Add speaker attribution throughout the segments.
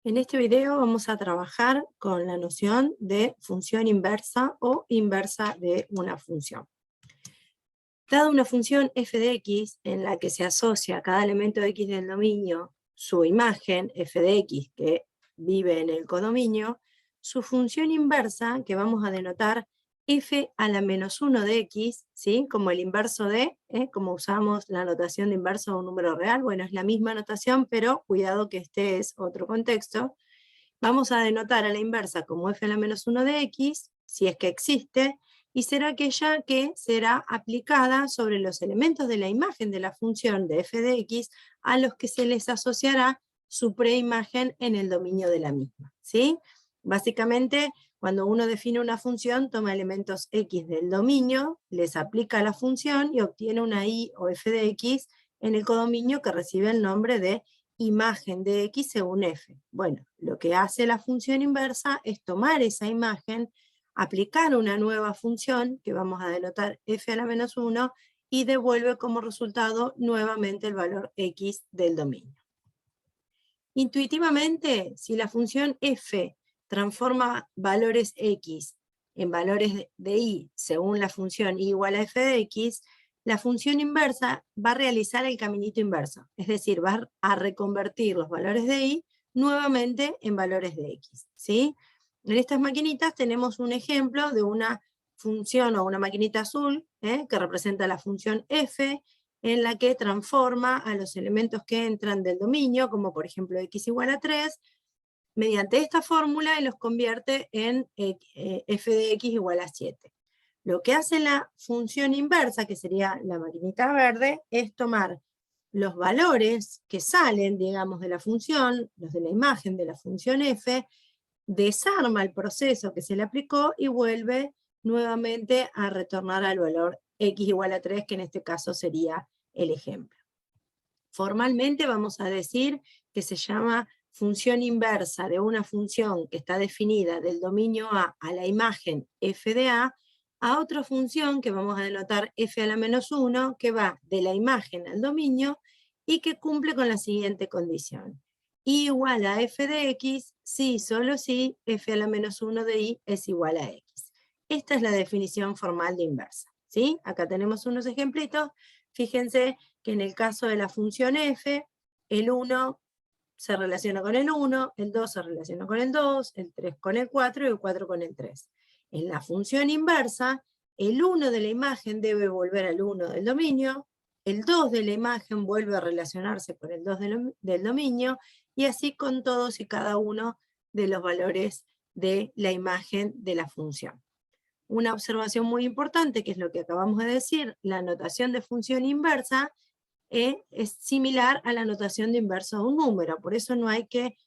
Speaker 1: En este video vamos a trabajar con la noción de función inversa o inversa de una función. Dada una función f de x en la que se asocia a cada elemento de x del dominio su imagen f de x que vive en el codominio, su función inversa, que vamos a denotar f a la menos 1 de x, ¿sí? Como el inverso de, como usamos la notación de inverso de un número real, bueno, es la misma notación, pero cuidado que este es otro contexto. Vamos a denotar a la inversa como f a la menos 1 de x, si es que existe, y será aquella que será aplicada sobre los elementos de la imagen de la función de f de x a los que se les asociará su preimagen en el dominio de la misma, ¿sí? Básicamente, cuando uno define una función, toma elementos x del dominio, les aplica la función y obtiene una y o f de x en el codominio que recibe el nombre de imagen de x según f. Bueno, lo que hace la función inversa es tomar esa imagen, aplicar una nueva función, que vamos a denotar f a la menos 1, y devuelve como resultado nuevamente el valor x del dominio. Intuitivamente, si la función f transforma valores x en valores de y según la función y igual a f de x, la función inversa va a realizar el caminito inverso, es decir, va a reconvertir los valores de y nuevamente en valores de x, ¿sí? En estas maquinitas tenemos un ejemplo de una función o una maquinita azul, que representa la función f, en la que transforma a los elementos que entran del dominio, como por ejemplo x igual a 3, mediante esta fórmula y los convierte en f de x igual a 7. Lo que hace la función inversa, que sería la maquinita verde, es tomar los valores que salen, digamos, de la función, los de la imagen de la función f, desarma el proceso que se le aplicó y vuelve nuevamente a retornar al valor x igual a 3, que en este caso sería el ejemplo. Formalmente vamos a decir que se llama función inversa de una función que está definida del dominio a la imagen f de a otra función que vamos a denotar f a la menos 1, que va de la imagen al dominio y que cumple con la siguiente condición. Y igual a f de x si, solo si, f a la menos 1 de y es igual a x. Esta es la definición formal de inversa, ¿sí? Acá tenemos unos ejemplitos. Fíjense que en el caso de la función f, el 1 se relaciona con el 1, el 2 se relaciona con el 2, el 3 con el 4 y el 4 con el 3. En la función inversa, el 1 de la imagen debe volver al 1 del dominio, el 2 de la imagen vuelve a relacionarse con el 2 del dominio, y así con todos y cada uno de los valores de la imagen de la función. Una observación muy importante, que es lo que acabamos de decir, la notación de función inversa es similar a la notación de inverso de un número, por eso no hay que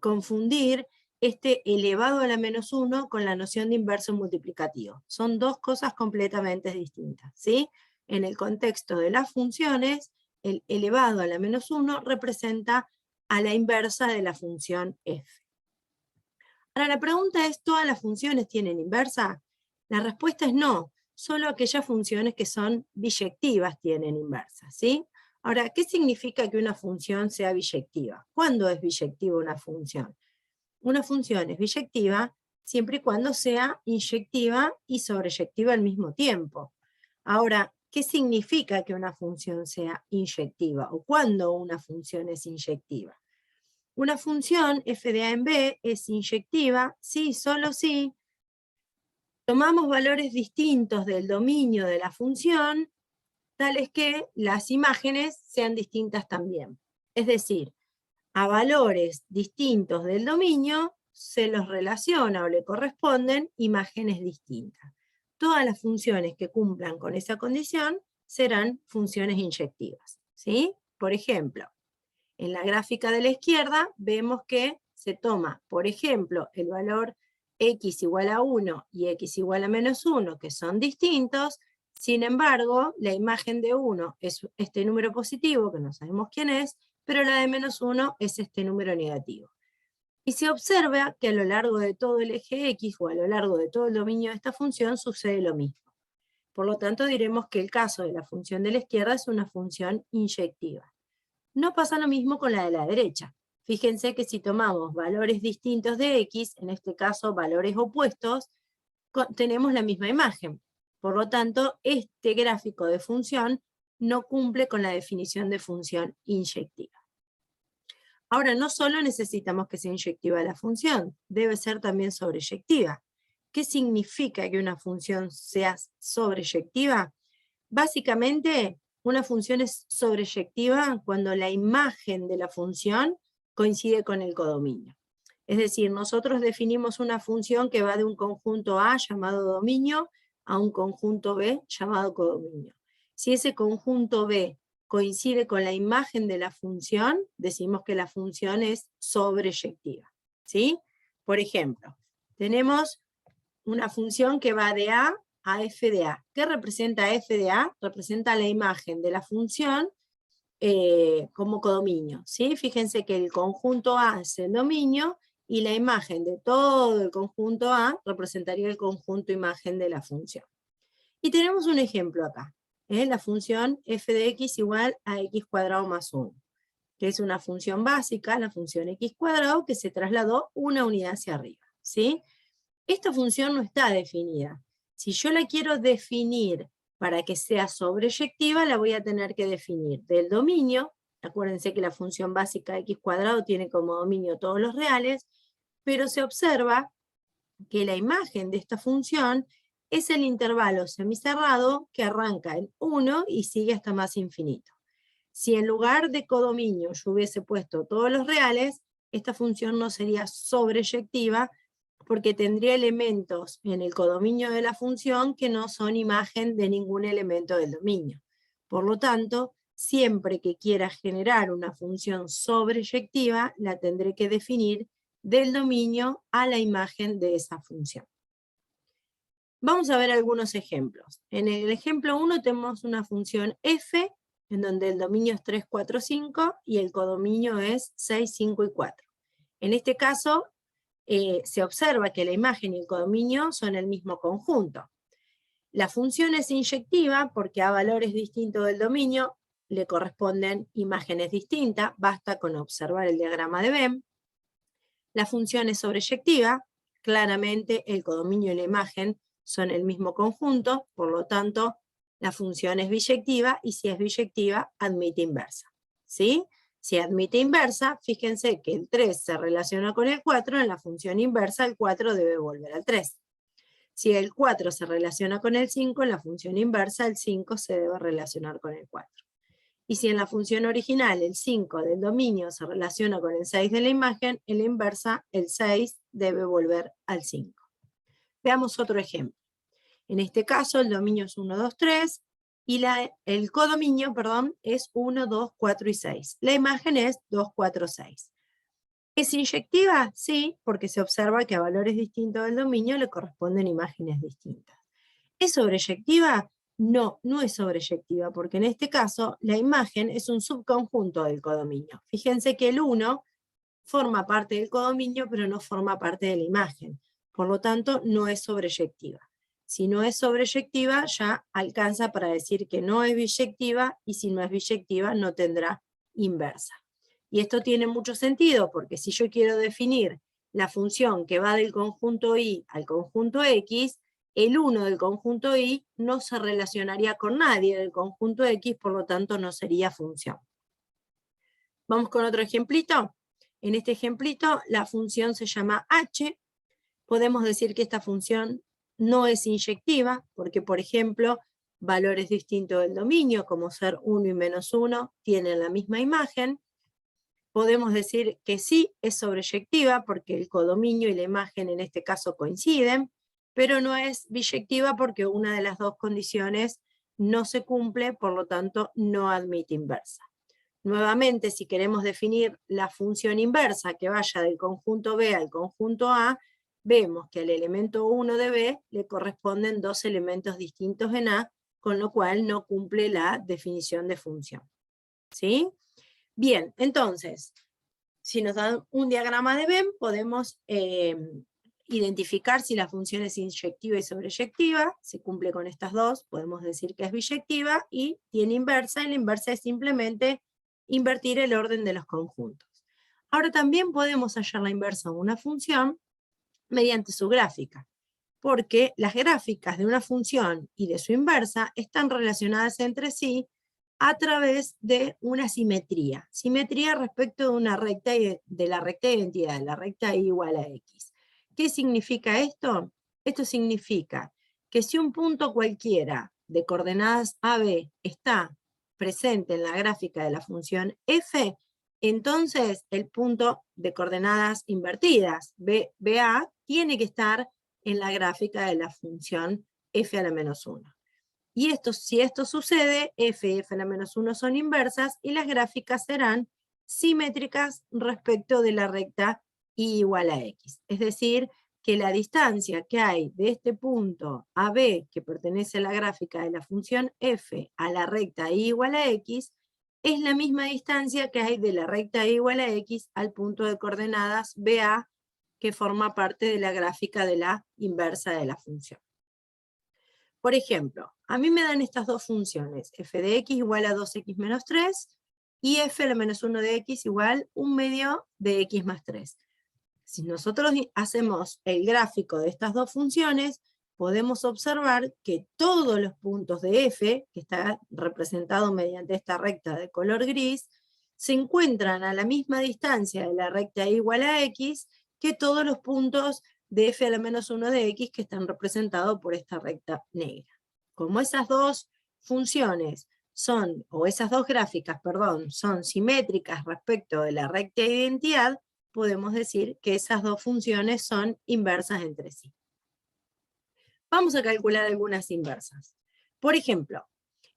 Speaker 1: confundir este elevado a la menos 1 con la noción de inverso multiplicativo. Son dos cosas completamente distintas, ¿sí? En el contexto de las funciones, el elevado a la menos 1 representa a la inversa de la función f. Ahora la pregunta es, ¿todas las funciones tienen inversa? La respuesta es no, solo aquellas funciones que son biyectivas tienen inversa, ¿sí? Ahora, ¿qué significa que una función sea biyectiva? ¿Cuándo es biyectiva una función? Una función es biyectiva siempre y cuando sea inyectiva y sobreyectiva al mismo tiempo. Ahora, ¿qué significa que una función sea inyectiva? ¿O cuándo una función es inyectiva? Una función f de a en b es inyectiva si, solo si, tomamos valores distintos del dominio de la función, tales que las imágenes sean distintas también. Es decir, a valores distintos del dominio se los relaciona o le corresponden imágenes distintas. Todas las funciones que cumplan con esa condición serán funciones inyectivas, ¿sí? Por ejemplo, en la gráfica de la izquierda vemos que se toma, por ejemplo, el valor x igual a 1 y x igual a menos 1, que son distintos. Sin embargo, la imagen de 1 es este número positivo, que no sabemos quién es, pero la de menos 1 es este número negativo. Y se observa que a lo largo de todo el eje x, o a lo largo de todo el dominio de esta función, sucede lo mismo. Por lo tanto, diremos que el caso de la función de la izquierda es una función inyectiva. No pasa lo mismo con la de la derecha. Fíjense que si tomamos valores distintos de x, en este caso valores opuestos, tenemos la misma imagen. Por lo tanto, este gráfico de función no cumple con la definición de función inyectiva. Ahora, no solo necesitamos que sea inyectiva la función, debe ser también sobreyectiva. ¿Qué significa que una función sea sobreyectiva? Básicamente, una función es sobreyectiva cuando la imagen de la función coincide con el codominio. Es decir, nosotros definimos una función que va de un conjunto A llamado dominio a un conjunto B llamado codominio. Si ese conjunto B coincide con la imagen de la función, decimos que la función es sobreyectiva, ¿sí? Por ejemplo, tenemos una función que va de A a f de A. ¿Qué representa f de A? Representa la imagen de la función como codominio, ¿sí? Fíjense que el conjunto A es el dominio y la imagen de todo el conjunto A representaría el conjunto imagen de la función. Y tenemos un ejemplo acá, la función f de x igual a x cuadrado más 1, que es una función básica, la función x cuadrado, que se trasladó una unidad hacia arriba, ¿sí? Esta función no está definida. Si yo la quiero definir para que sea sobreyectiva, la voy a tener que definir del dominio. Acuérdense que la función básica x cuadrado tiene como dominio todos los reales, pero se observa que la imagen de esta función es el intervalo semicerrado que arranca en 1 y sigue hasta más infinito. Si en lugar de codominio yo hubiese puesto todos los reales, esta función no sería sobreyectiva, porque tendría elementos en el codominio de la función que no son imagen de ningún elemento del dominio. Por lo tanto, siempre que quiera generar una función sobreyectiva, la tendré que definir del dominio a la imagen de esa función. Vamos a ver algunos ejemplos. En el ejemplo 1 tenemos una función f, en donde el dominio es 3, 4, 5, y el codominio es 6, 5 y 4. En este caso, se observa que la imagen y el codominio son el mismo conjunto. La función es inyectiva porque a valores distintos del dominio le corresponden imágenes distintas, basta con observar el diagrama de Venn. La función es sobreyectiva, claramente el codominio y la imagen son el mismo conjunto, por lo tanto la función es biyectiva, y si es biyectiva admite inversa, ¿sí? Si admite inversa, fíjense que el 3 se relaciona con el 4, en la función inversa el 4 debe volver al 3. Si el 4 se relaciona con el 5, en la función inversa el 5 se debe relacionar con el 4. Y si en la función original el 5 del dominio se relaciona con el 6 de la imagen, en la inversa el 6 debe volver al 5. Veamos otro ejemplo. En este caso el dominio es 1, 2, 3, y el codominio, perdón, es 1, 2, 4 y 6. La imagen es 2, 4, 6. ¿Es inyectiva? Sí, porque se observa que a valores distintos del dominio le corresponden imágenes distintas. ¿Es sobreyectiva? No, no es sobreyectiva, porque en este caso la imagen es un subconjunto del codominio. Fíjense que el 1 forma parte del codominio, pero no forma parte de la imagen. Por lo tanto, no es sobreyectiva. Si no es sobreyectiva, ya alcanza para decir que no es biyectiva, y si no es biyectiva, no tendrá inversa. Y esto tiene mucho sentido, porque si yo quiero definir la función que va del conjunto Y al conjunto X, el 1 del conjunto Y no se relacionaría con nadie del conjunto X, por lo tanto no sería función. Vamos con otro ejemplito. En este ejemplito la función se llama h. Podemos decir que esta función no es inyectiva, porque por ejemplo, valores distintos del dominio, como ser 1 y menos 1, tienen la misma imagen. Podemos decir que sí es sobreyectiva, porque el codominio y la imagen en este caso coinciden, pero no es biyectiva porque una de las dos condiciones no se cumple, por lo tanto no admite inversa. Nuevamente, si queremos definir la función inversa que vaya del conjunto B al conjunto A, vemos que al elemento 1 de B le corresponden dos elementos distintos en A, con lo cual no cumple la definición de función. ¿Sí? Bien, entonces, si nos dan un diagrama de Venn, podemos identificar si la función es inyectiva y sobreyectiva. Se cumple con estas dos, podemos decir que es biyectiva, y tiene inversa, y la inversa es simplemente invertir el orden de los conjuntos. Ahora también podemos hallar la inversa de una función mediante su gráfica, porque las gráficas de una función y de su inversa están relacionadas entre sí a través de una simetría. Simetría respecto de una recta, de la recta de identidad, la recta y igual a x. ¿Qué significa esto? Esto significa que si un punto cualquiera de coordenadas AB está presente en la gráfica de la función f, entonces el punto de coordenadas invertidas, BA, tiene que estar en la gráfica de la función f a la menos 1. Y si esto sucede, f y f a la menos 1 son inversas y las gráficas serán simétricas respecto de la recta y igual a x. Es decir, que la distancia que hay de este punto AB, que pertenece a la gráfica de la función f, a la recta y igual a x, es la misma distancia que hay de la recta y igual a x al punto de coordenadas BA, que forma parte de la gráfica de la inversa de la función. Por ejemplo, a mí me dan estas dos funciones, f de x igual a 2x menos 3 y f a la menos 1 de x igual 1 medio de x más 3. Si nosotros hacemos el gráfico de estas dos funciones, podemos observar que todos los puntos de f, que está representado mediante esta recta de color gris, se encuentran a la misma distancia de la recta igual a x que todos los puntos de f a la menos 1 de x que están representados por esta recta negra. Como esas dos funciones son, o esas dos gráficas, perdón, son simétricas respecto de la recta de identidad, podemos decir que esas dos funciones son inversas entre sí. Vamos a calcular algunas inversas. Por ejemplo,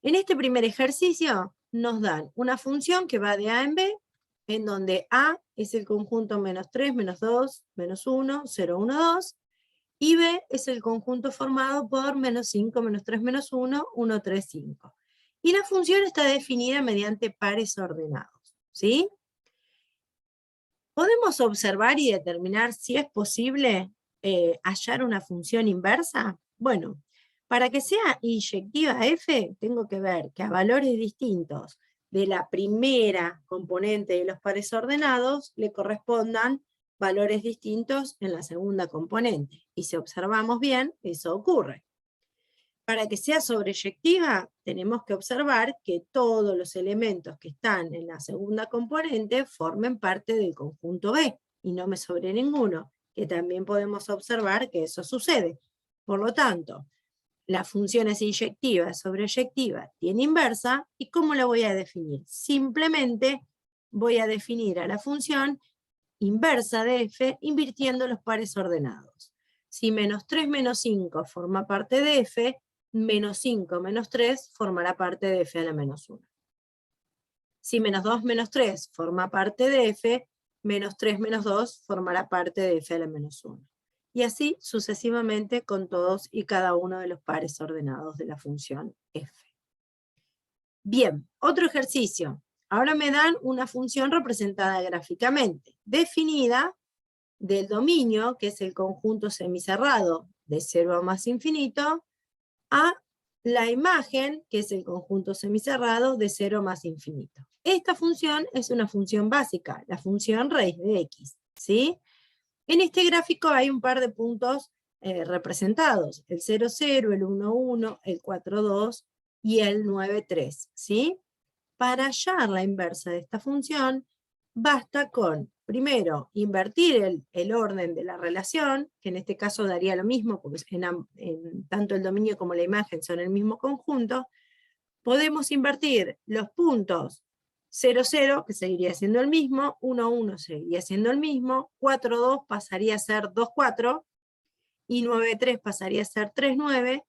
Speaker 1: en este primer ejercicio nos dan una función que va de A en B, en donde A es el conjunto menos 3, menos 2, menos 1, 0, 1, 2, y B es el conjunto formado por menos 5, menos 3, menos 1, 1, 3, 5. Y la función está definida mediante pares ordenados, ¿sí? ¿Podemos observar y determinar si es posible hallar una función inversa? Bueno, para que sea inyectiva f, tengo que ver que a valores distintos de la primera componente de los pares ordenados le correspondan valores distintos en la segunda componente. Y si observamos bien, eso ocurre. Para que sea sobreyectiva, tenemos que observar que todos los elementos que están en la segunda componente formen parte del conjunto B, y no me sobre ninguno, que también podemos observar que eso sucede. Por lo tanto, la función es inyectiva, es sobreyectiva, tiene inversa, ¿y cómo la voy a definir? Simplemente voy a definir a la función inversa de f invirtiendo los pares ordenados. Si menos 3 menos 5 forma parte de f, menos 5 menos 3 formará parte de f a la menos 1. Si menos 2 menos 3 forma parte de f, menos 3 menos 2 formará parte de f a la menos 1. Y así sucesivamente con todos y cada uno de los pares ordenados de la función f. Bien, otro ejercicio. Ahora me dan una función representada gráficamente, definida del dominio, que es el conjunto semicerrado de 0 a más infinito, a la imagen, que es el conjunto semicerrado de 0 más infinito. Esta función es una función básica, la función raíz de x, ¿sí? En este gráfico hay un par de puntos representados, el 0, 0, el 1, 1, el 4, 2 y el 9, 3, ¿sí? Para hallar la inversa de esta función, basta con, primero, invertir el orden de la relación, que en este caso daría lo mismo, porque tanto el dominio como la imagen son el mismo conjunto. Podemos invertir los puntos 0, 0, que seguiría siendo el mismo, 1, 1 seguiría siendo el mismo, 4, 2 pasaría a ser 2, 4, y 9, 3 pasaría a ser 3, 9.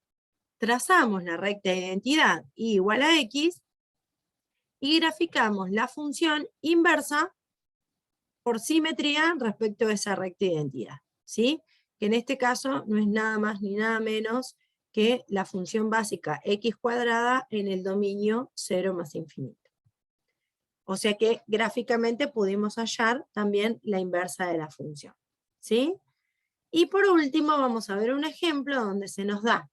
Speaker 1: Trazamos la recta de identidad y igual a x, y graficamos la función inversa por simetría respecto a esa recta de identidad, ¿sí? Que en este caso no es nada más ni nada menos que la función básica x cuadrada en el dominio 0 más infinito. O sea que gráficamente pudimos hallar también la inversa de la función, ¿sí? Y por último vamos a ver un ejemplo donde se nos da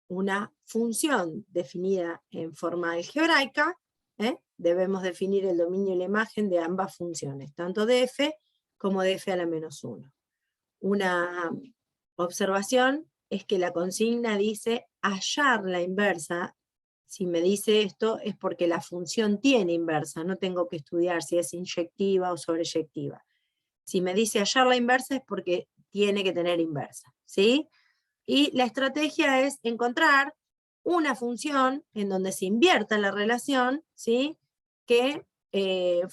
Speaker 1: una función definida en forma algebraica, debemos definir el dominio y la imagen de ambas funciones, tanto de f como de f a la menos 1. Una observación es que la consigna dice hallar la inversa. Si me dice esto es porque la función tiene inversa, no tengo que estudiar si es inyectiva o sobreyectiva. Si me dice hallar la inversa es porque tiene que tener inversa, ¿sí? Y la estrategia es encontrar una función en donde se invierta la relación, ¿sí? Que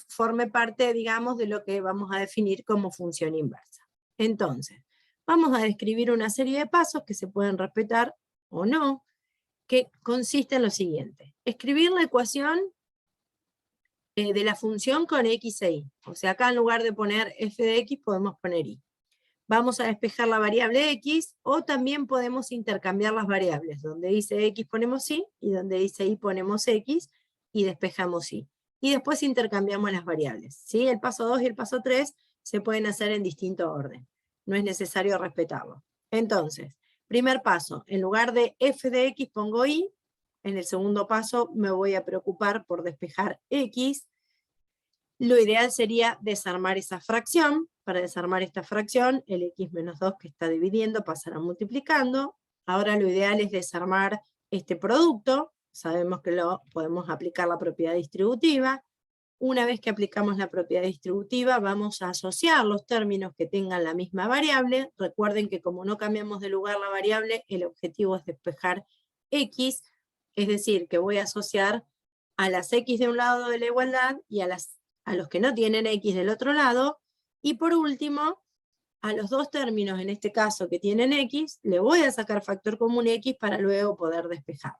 Speaker 1: forme parte, digamos, de lo que vamos a definir como función inversa. Entonces, vamos a describir una serie de pasos que se pueden respetar o no, que consiste en lo siguiente. Escribir la ecuación de la función con x e y. O sea, acá en lugar de poner f de x podemos poner y. Vamos a despejar la variable x, o también podemos intercambiar las variables. Donde dice x ponemos y, y donde dice y ponemos x, y despejamos y. Y después intercambiamos las variables, ¿sí? El paso 2 y el paso 3 se pueden hacer en distinto orden. No es necesario respetarlo. Entonces, primer paso, en lugar de f de x pongo y. En el segundo paso me voy a preocupar por despejar x. Lo ideal sería desarmar esa fracción. Para desarmar esta fracción, el x menos 2 que está dividiendo pasará multiplicando. Ahora lo ideal es desarmar este producto. Sabemos que podemos aplicar la propiedad distributiva. Una vez que aplicamos la propiedad distributiva, vamos a asociar los términos que tengan la misma variable. Recuerden que como no cambiamos de lugar la variable, el objetivo es despejar x, es decir, que voy a asociar a las x de un lado de la igualdad y a los que no tienen x del otro lado, y por último, a los dos términos, en este caso que tienen x, le voy a sacar factor común x para luego poder despejar.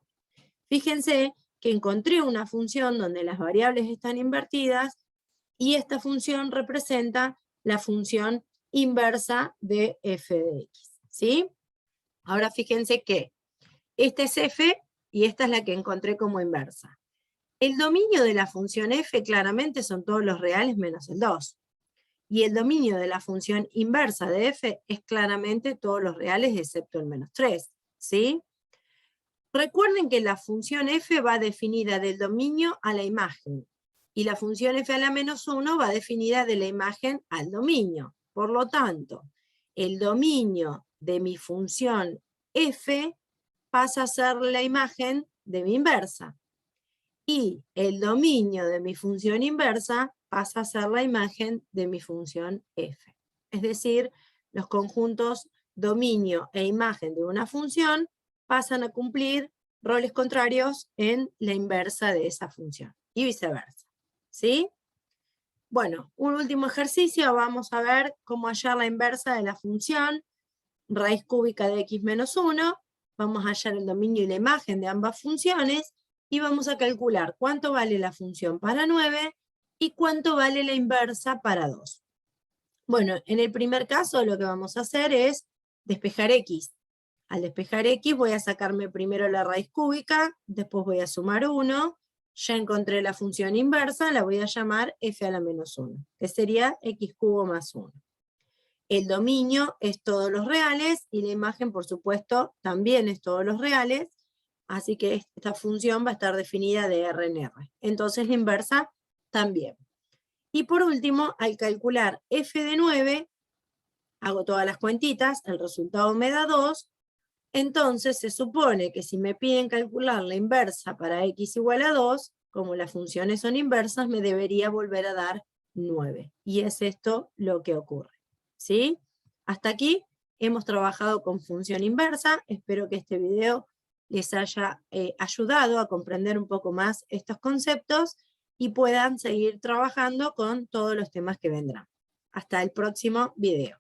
Speaker 1: Fíjense que encontré una función donde las variables están invertidas, y esta función representa la función inversa de f de x, ¿sí? Ahora fíjense que esta es f, y esta es la que encontré como inversa. El dominio de la función f claramente son todos los reales menos el 2. Y el dominio de la función inversa de f es claramente todos los reales excepto el menos 3. ¿Sí? Recuerden que la función f va definida del dominio a la imagen. Y la función f a la menos 1 va definida de la imagen al dominio. Por lo tanto, el dominio de mi función f pasa a ser la imagen de mi inversa. Y el dominio de mi función inversa pasa a ser la imagen de mi función f. Es decir, los conjuntos dominio e imagen de una función pasan a cumplir roles contrarios en la inversa de esa función, y viceversa. ¿Sí? Bueno, un último ejercicio, vamos a ver cómo hallar la inversa de la función raíz cúbica de x menos 1, vamos a hallar el dominio y la imagen de ambas funciones, y vamos a calcular cuánto vale la función para 9 y cuánto vale la inversa para 2. Bueno, en el primer caso lo que vamos a hacer es despejar x. Al despejar x voy a sacarme primero la raíz cúbica, después voy a sumar 1, ya encontré la función inversa, la voy a llamar f a la menos 1, que sería x cubo más 1. El dominio es todos los reales, y la imagen, por supuesto, también es todos los reales, así que esta función va a estar definida de R en R. Entonces la inversa también. Y por último, al calcular f de 9, hago todas las cuentitas, el resultado me da 2, entonces se supone que si me piden calcular la inversa para x igual a 2, como las funciones son inversas, me debería volver a dar 9. Y es esto lo que ocurre. ¿Sí? Hasta aquí hemos trabajado con función inversa. Espero que este video les haya ayudado a comprender un poco más estos conceptos y puedan seguir trabajando con todos los temas que vendrán. Hasta el próximo video.